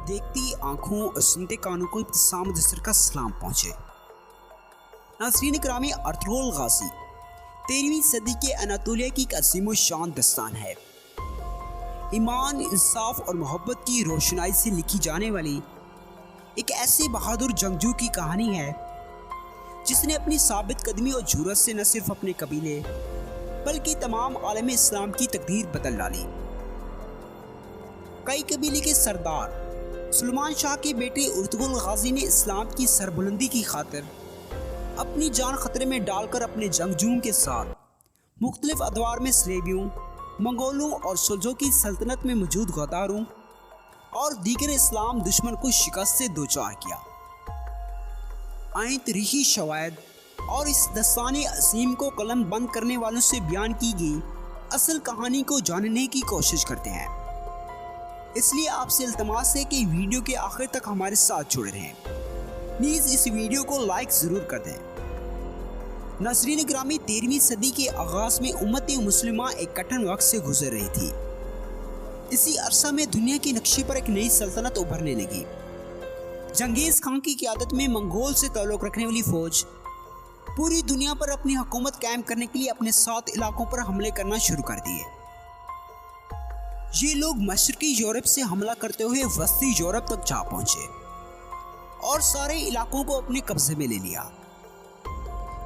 देखती आंखों और सुनते कानों को इब्तिसाम दस्तर का सलाम पहुंचे। नाज़रीन करामी, अर्तुगरुल गाज़ी 13वीं सदी के अनातोलिया की एक अजीम शान दस्तान है। ईमान, इंसाफ और मोहब्बत की रोशनाई से लिखी जाने वाली एक ऐसे बहादुर जंगजू की कहानी है जिसने अपनी साबित कदमी और जुर्रत से न सिर्फ अपने कबीले बल्कि तमाम आलम इस्लाम की तकदीर बदल डाली। कई कबीले के सरदार सुलेमान शाह के बेटे अर्तुगरुल गाज़ी ने इस्लाम की सरबुलंदी की खातिर अपनी जान खतरे में डालकर अपने जंगजुओं के साथ मुख्तलिफ अदवार में सलेबियों, मंगोलों और सुल्जों की सल्तनत में मौजूद गद्दारों और दीगर इस्लाम दुश्मन को शिकस्त से दोचार किया। आइन तारीखी शवाहिद और इस दस्ताने अजीम को कलम बंद करने वालों से बयान की गई असल कहानी को जानने की कोशिश करते हैं। इसलिए आपसे इल्तमास है कि वीडियो के आखिर तक हमारे साथ जुड़े रहें। प्लीज़ इस वीडियो को लाइक ज़रूर कर दें। नाज़रीन ग्रामी, 13वीं सदी के आगाज़ में उम्मत मुस्लिमा एक कठिन वक्त से गुजर रही थी। इसी अरसा में दुनिया के नक्शे पर एक नई सल्तनत उभरने लगी। जंगीज़ खान की क़यादत में मंगोल से ताल्लुक़ रखने वाली फ़ौज पूरी दुनिया पर अपनी हुकूमत कायम करने के लिए अपने 7 इलाकों पर हमले करना शुरू कर दिए। ये लोग मशरकी यूरोप से हमला करते हुए वस्ती यूरोप तक जा पहुंचे और सारे इलाकों को अपने कब्जे में ले लिया।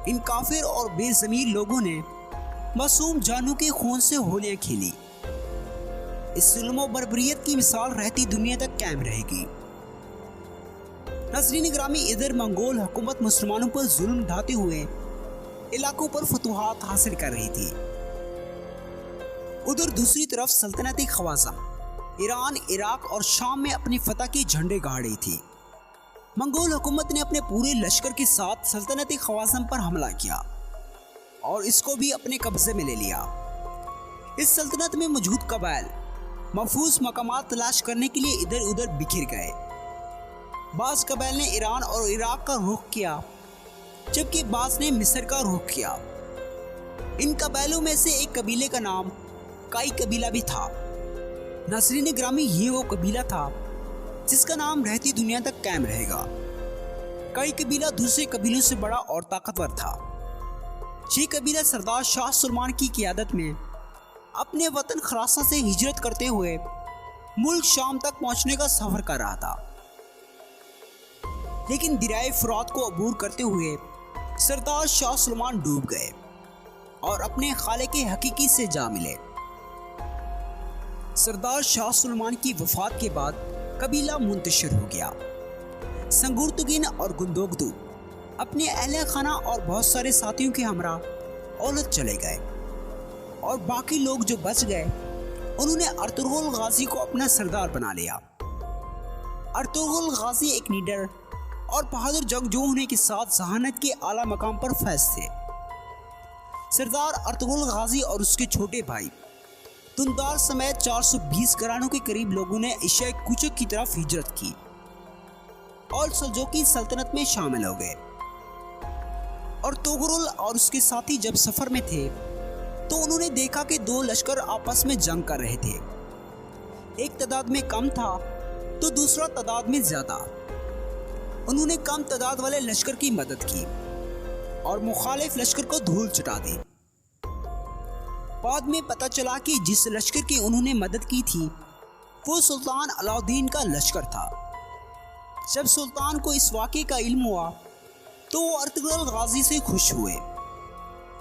इन काफिर और बेज़मीर लोगों ने मासूम जानों के खून से होलियां खेली। इस जुल्म व बर्बरियत की मिसाल रहती दुनिया तक कायम रहेगी। नाज़रीन ग्रामी, इधर मंगोल हुकूमत मुसलमानों पर जुल्म ढाते हुए इलाकों पर फतूहात हासिल कर रही थी। उधर दूसरी तरफ सल्तनत ख्वाज़म ईरान, इराक और शाम में अपनी फतह के झंडे गाड़ रही थी। मंगोल हुकूमत ने अपने पूरे लश्कर के साथ सल्तनत ख्वाज़म पर हमला किया और इसको भी अपने कब्जे में ले लिया। इस सल्तनत में मौजूद कबाइल महफूज मकामात तलाश करने के लिए इधर उधर बिखर गए। बाज़ कबाइल ने ईरान और इराक का रुख किया जबकि बाज़ ने मिस्र का रुख किया। इन कबाइलों में से एक कबीले का नाम काई कबीला भी था। नाज़रीन ग्रामी, ये वो कबीला था जिसका नाम रहती दुनिया तक कायम रहेगा। काई कबीला दूसरे कबीलों से बड़ा और ताकतवर था। ये कबीला सरदार शाह सुलेमान की क़यादत में अपने वतन खरासा से हिजरत करते हुए मुल्क शाम तक पहुंचने का सफ़र कर रहा था, लेकिन दरियाए फुरात को अबूर करते हुए सरदार शाह सुलेमान डूब गए और अपने खालिक हकीकी से जा मिले। सरदार शाह सुलेमान की वफात के बाद कबीला मुंतशिर हो गया। संगुर्तुगिन और गुंदोगदू अपने अहले खाना और बहुत सारे साथियों के हमरा औलत चले गए और बाकी लोग जो बच गए उन्होंने अर्तुगरुल गाज़ी को अपना सरदार बना लिया। अर्तुगरुल गाज़ी एक नीडर और बहादुर जंगजू होने के साथ जहानत के आला मकाम पर फैज़ थे। सरदार अर्तुगरुल गाज़ी और उसके छोटे भाई तुंदार समेत 420 घरानों के करीब लोगों ने एशियाई कूचक की तरफ हिजरत की और सल्जोकी सल्तनत में शामिल हो गए। और अर्तुगरुल और उसके साथी जब सफ़र में थे तो उन्होंने देखा कि 2 लश्कर आपस में जंग कर रहे थे। एक तादाद में कम था तो दूसरा तादाद में ज़्यादा। उन्होंने कम तादाद वाले लश्कर की मदद की और मुखालिफ लश्कर को धूल चटा दी। बाद में पता चला कि जिस लश्कर की उन्होंने मदद की थी वो सुल्तान अलाउद्दीन का लश्कर था। जब सुल्तान को इस वाक़े का इल्म हुआ तो वो अर्तुगरुल गाज़ी से खुश हुए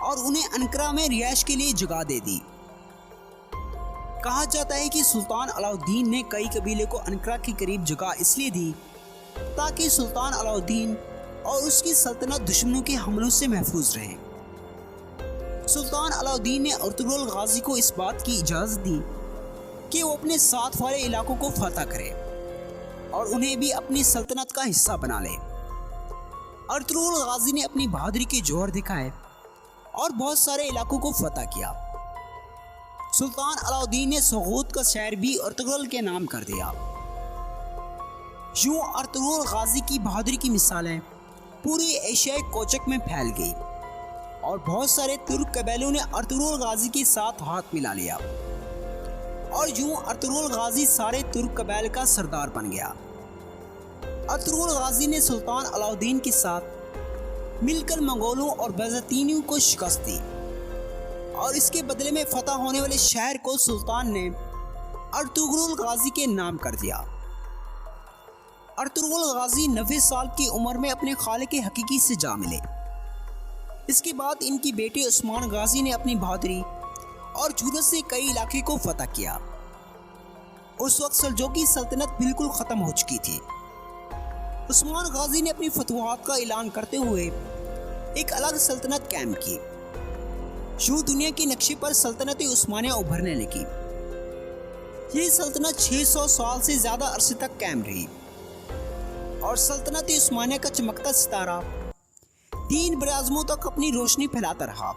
और उन्हें अनकरा में रिहाइश के लिए जगह दे दी। कहा जाता है कि सुल्तान अलाउद्दीन ने कई कबीले को अनकरा के करीब जगह इसलिए दी ताकि सुल्तान अलाउद्दीन और उसकी सल्तनत दुश्मनों के हमलों से महफूज रहे। सुल्तान अलाउद्दीन ने अर्तुगरुल गाज़ी को इस बात की इजाज़त दी कि वो अपने साथ वाले इलाकों को फतह करे और उन्हें भी अपनी सल्तनत का हिस्सा बना ले। अर्तुगरुल गाज़ी ने अपनी बहादुरी के जौहर दिखाए और बहुत सारे इलाकों को फतह किया। सुल्तान अलाउद्दीन ने सगूत का शहर भी अर्तुगरुल के नाम कर दिया। यूं अर्तुगरुल गाज़ी की बहादुरी की मिसालें पूरी एशियाई कोचक में फैल गई और बहुत सारे तुर्क कबीलों ने अर्तुगरुल गाज़ी के साथ हाथ मिला लिया और यूं अर्तुगरुल गाज़ी सारे तुर्क कबाइल का सरदार बन गया। ارطغرل غازی نے سلطان علاء الدین کے ساتھ مل کر منگولوں اور بیزنطینیوں کو شکست دی اور اس کے بدلے میں فتح ہونے والے شہر کو سلطان نے ارطغرل غازی کے نام کر دیا۔ ارطغرل غازی 90 سال کی عمر میں اپنے خالق حقیقی سے جا ملے۔ اس کے بعد ان کی بیٹے عثمان غازی نے اپنی بہادری اور جرأت سے کئی علاقے کو فتح کیا۔ اس وقت سلجوقی سلطنت بالکل ختم ہو چکی تھی۔ عثمان غازی نے اپنی فتوحات کا اعلان کرتے ہوئے ایک الگ سلطنت قائم کی۔ یوں دنیا کے نقشے پر سلطنت عثمانیہ ابھرنے لگی۔ یہ سلطنت 600 سال سے زیادہ عرصے تک قائم رہی اور سلطنت عثمانیہ کا چمکتا ستارہ 3 براعظموں تک اپنی روشنی پھیلاتا رہا۔